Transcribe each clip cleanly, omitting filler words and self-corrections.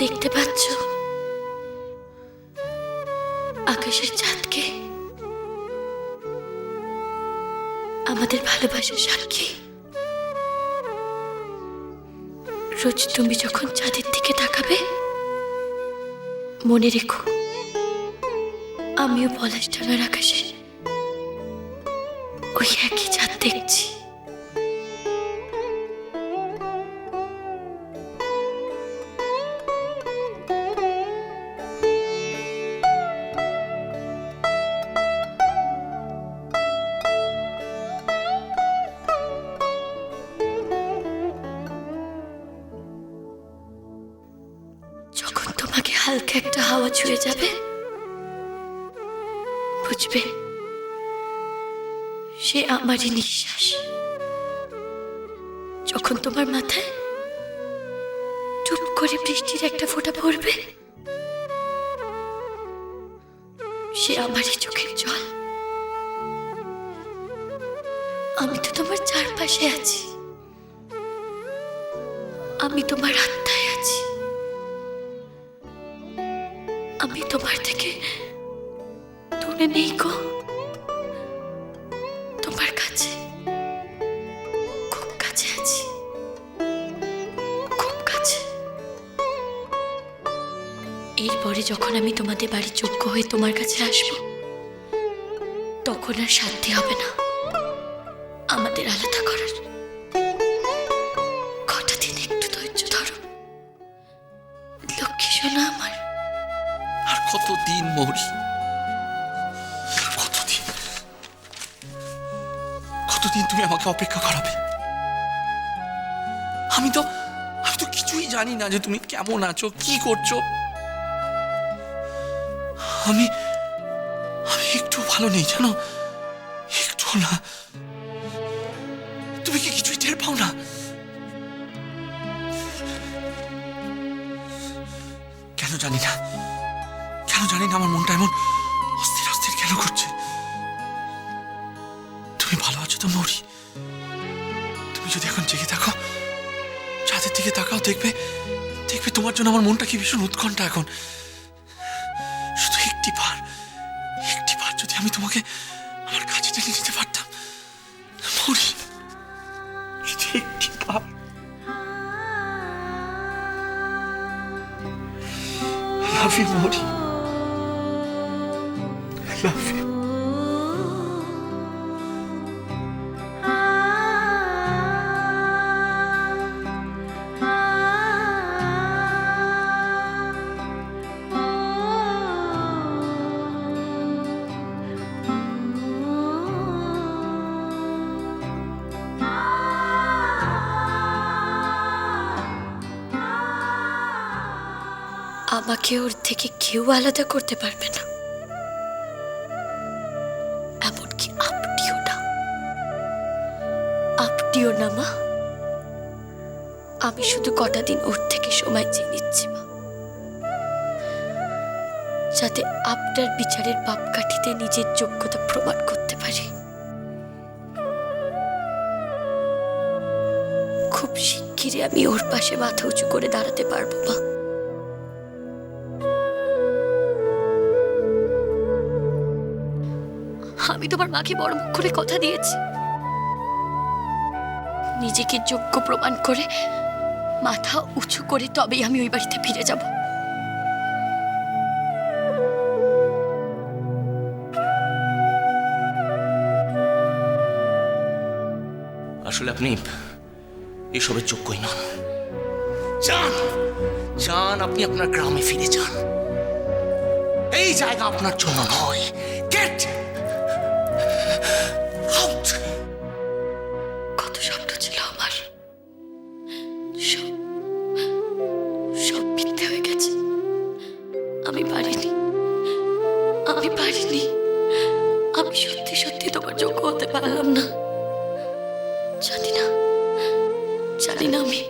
দেখতে পাচ্ছ আকাশের চাঁদকে? আমাদের ভালোবাসার সাক্ষী। রোজ তুমি যখন চাঁদের দিকে তাকাবে মনে রেখো আমিও পলাশ ডাঙার আকাশে ওই একই চাঁদ দেখছি। যখন তোমাকে হালকা একটা হাওয়া ছুঁয়ে যাবে বুঝবে সে আমারই নিঃশ্বাস। যখন তোমার মাথায় টুপ করে বৃষ্টির একটা ফোঁটা পড়বে সে আমারই চোখের জল। আমি তো তোমার চারপাশে আছি, আমি তোমার আত্মায় আছি, আমি তোমার থেকে দূরে নেই গো, তোমার কাছে, খুব কাছে আছি, খুব কাছে। এরপরে যখন আমি তোমাদের বাড়ির যোগ্য হয়ে তোমার কাছে আসবো তখন আর শান্তি হবে না আমাদের আলাদা করার। কটা দিন একটু ধৈর্য ধরো লক্ষ্মী সোনা আমার। আর কতদিন মৌরি, কতদিন কতদিন তুমি আমাকে অপেক্ষা করাবে? আমি তো কিছুই জানি না যে তুমি কেমন আছো, কি করছো। আমি একটু ভালো নেই জানো, একটু না। তুমি কি কিছুই টের পাও না? কেন জানি না, আমার মনটা এমন অস্থির অস্থির কেন করছে। তুমি ভালো আছো তো মৌরি? তুমি যদি এখন জেগে থাকো চাঁদের দিকে তাকাও, দেখবে তোমার জন্য আমার মনটা কি ভীষণ উৎকণ্ঠা এখন। শুধু একটিবার যদি আমি তোমাকে আমার কাছে টেনে নিতে পারতাম মৌরি, একটিবার। Love you, Mori. I love you. আমাকে ওর থেকে কেউ আলাদা করতে পারবে না, এমনকি আপটিও না মা। আমি শুধু কটা দিন ওর থেকে সময় চেয়ে নিচ্ছি মা, যাতে আপনার বিচারের মাপকাঠিতে নিজের যোগ্যতা প্রমাণ করতে পারি। খুব শিগগিরই আমি ওর পাশে মাথা উঁচু করে দাঁড়াতে পারবো মা। আমি তোমার মাকে বড় মুখ করে কথা দিয়েছি, নিজেকে যোগ্য প্রমাণ করে মাথা উঁচু করে তবেই আমি ওই বাড়িতে ফিরে যাব। আসলে আপনি এসবের যোগ্যই নন। যান আপনি আপনার গ্রামে ফিরে যান, এই জায়গা আপনার জন্য নয়। Get out. কত স্বপ্ন ছিল আমার, সব মিথ্যে হয়ে গেছে। আমি পারিনি, আমি সত্যি তোমার যোগ্য হতে পারলাম না। জানি না আমি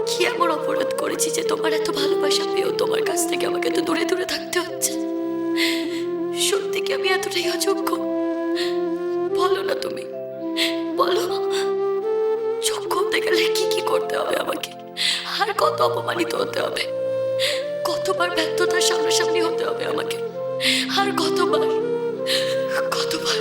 কি এমন অপরাধ করেছি যে তোমার এত ভালোবাসা পেয়েও তোমার কাছ থেকে আমাকে তো দূরে দূরে থাকতে হচ্ছে। সত্যি কি আমি এতটাই অযোগ্য? বলো না তুমি, বলো। যোগ্য হতে গেলে কি করতে হবে আমাকে, আর কত অপমানিত হতে হবে? কতবার ব্যর্থতার সামনাসামনি হতে হবে আমাকে, আর কতবার কতবার।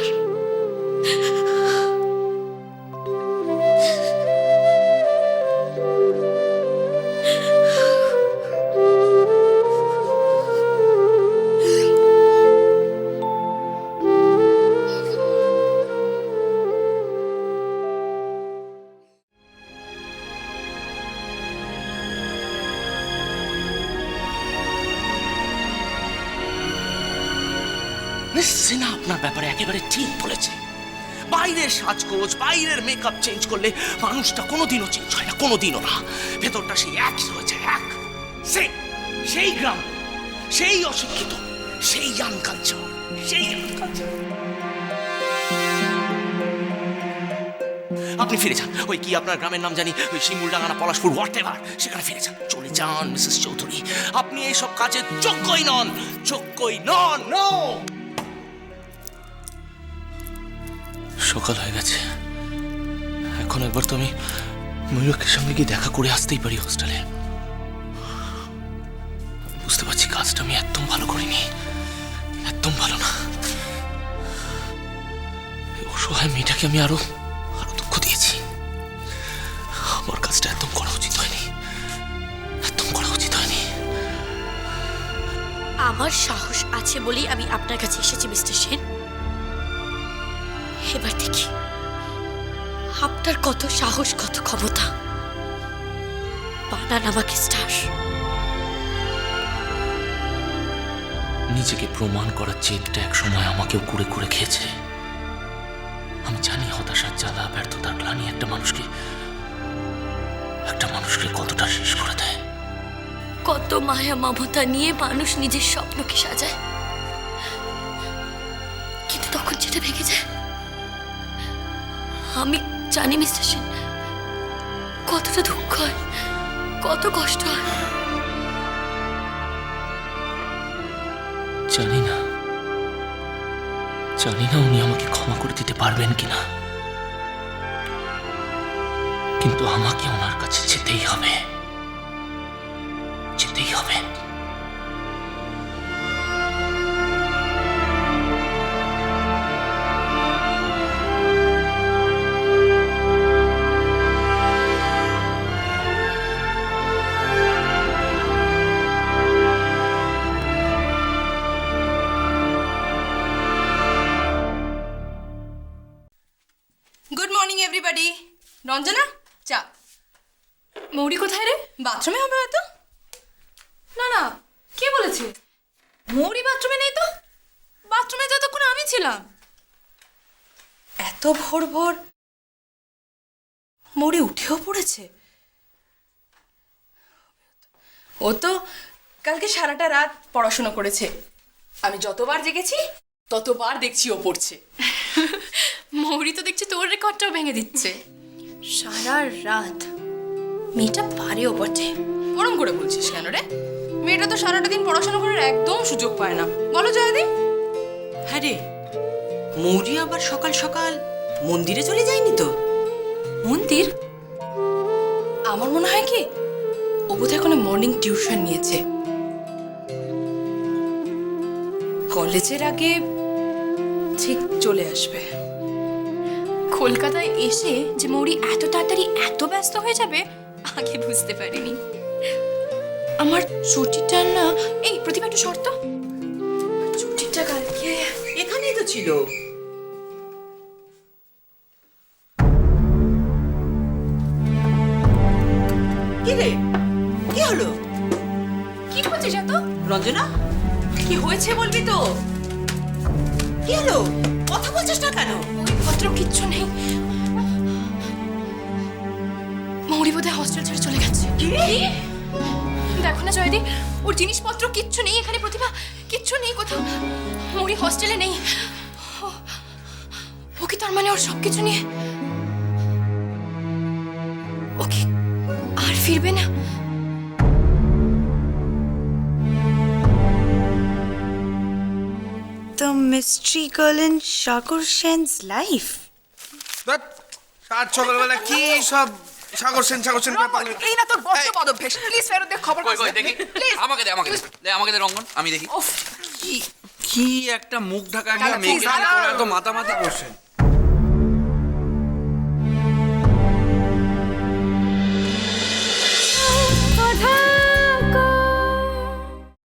সিনহা আপনার ব্যাপারে একেবারে ঠিক বলেছে। বাইরের সাজগোজ, বাইরের মেকআপ চেঞ্জ করলে মানুষটা কোনোদিনও চেঞ্জ হয় না, কোনোদিনও না। ভেতরটা সেই একই রয়েছে, এক সেই গ্রাম, সেই অশিক্ষিত, সেই ইয়াং কালচার, সেই ইয়াং কালচার। আপনি ফিরে যান, ওই কি আপনার গ্রামের নাম জানি, ওই শিমুলডাঙ্গা, পলাশপুর, হোয়াট এভার, সেখানে ফিরে যান, চলে যান মিসেস চৌধুরী। আপনি এইসব কাজের যোগ্যই নন, যোগ্যই নন। নো। সকাল হয়ে গেছে, এখন একবার তো আমি ময়ূরকের সঙ্গে গিয়ে দেখা করে আসতেই পারি হোস্টেলে। আমি বুঝতে পারছি কাজটা আমি একদম ভালো করিনি, একদম ভালো না। এই অসহায় মেয়েটাকে আমি আরো আরো দুঃখ দিয়েছি। আমার কাজটা একদম করা উচিত হয়নি, একদম করা উচিত হয়নি। আমার সাহস আছে বলেই আমি আপনার কাছে এসেছি মিস্টার সেন। এবার দেখি আপনার কত সাহস, কত ক্ষমতা। বানান আমাকে স্টার। নিজেকে প্রমাণ করার জেদটা এক সময় আমাকেও কুড়ে কুড়ে খেয়েছে। আমি জানি হতাশার জ্বালা, ব্যর্থতার গ্লানি একটা মানুষকে কতটা শেষ করে দেয়। কত মায়া মমতা নিয়ে মানুষ নিজের স্বপ্নকে সাজায়, কিন্তু তখন যেটা ভেঙে যায়। আমি জানি মিস্টার সেন কতটা দুঃখ হয়, কত কষ্ট হয়। জানি না উনি আমাকে ক্ষমা করে দিতে পারবেন কিনা, কিন্তু আমাকে ওনার কাছে যেতেই হবে, যেতেই হবে। Good morning everybody. রঞ্জনা, চা। মৌরি কোথায় রে? বাথরুমে হবে হয়তো। না না, কে বলেছে? মৌরি বাথরুমে নেই তো। বাথরুমে তো তখন আমি ছিলাম। এত ভোর ভোর মৌরি উঠেও পড়েছে। ও তো কালকে সারাটা রাত পড়াশোনা করেছে। আমি যতবার জেগেছি ততবার দেখছি ও পড়ছে। মৌরি তো দেখছি তোর রেকর্ডটাও ভেঙে দিচ্ছে। সারা রাত। মেয়েটা পারেও বটে। ওরম করে বলছিস কেন রে? মেয়েটা তো সারাটা দিন পড়াশোনা করার একদম সুযোগ পায় না, বলো জয়দি? হ্যাঁ রে, মৌরি আবার সকাল সকাল মন্দিরে চলে যায়নি তো? মন্দির? আমার মনে হয় কি ও বোধহয় এখন মর্নিং টিউশন নিয়েছে। কলেজের আগে ঠিক চলে আসবে। কলকাতায় এসে যে মৌরি এত তাড়াতাড়ি এত ব্যস্ত হয়ে যাবে আগে বুঝতে পারিনি। আমার ছুটিটা না, এই প্রতিভা একটু শর্ত, ছুটিটা কালকে এখানেই তো ছিল। কি রে, কি হলো? কি করছিস এত? রঞ্জনা, কি হয়েছে বলবি তো? কি হলো? কথা বলছিস না কেন? পত্র কিচ্ছু নেই। মৌরি বোধহয় হস্টেল ছেড়ে চলে গেছে। দেখো না জয়দি, ওর জিনিসপত্র কিচ্ছু নেই এখানে। প্রতিভা, কিচ্ছু নেই কোথাও। মৌরি হস্টেলে নেই। ও কি তার মানে ওর সবকিছু নিয়ে ও কি আর ফিরবে না? The mystery girl in Shakur Sen's life. সাত সকালবেলা কি সব সাগর সেন এই না তোর বড্ড পদভ্যাস প্লিজ ফেরত দে খবর কই কই দেখি আমাকে দে রঙ্গন আমি দেখি উফ কি কি একটা মুখ ঢাকা একটা দাদা, মেয়েকে দাদা। এত মাতামাতি করছেন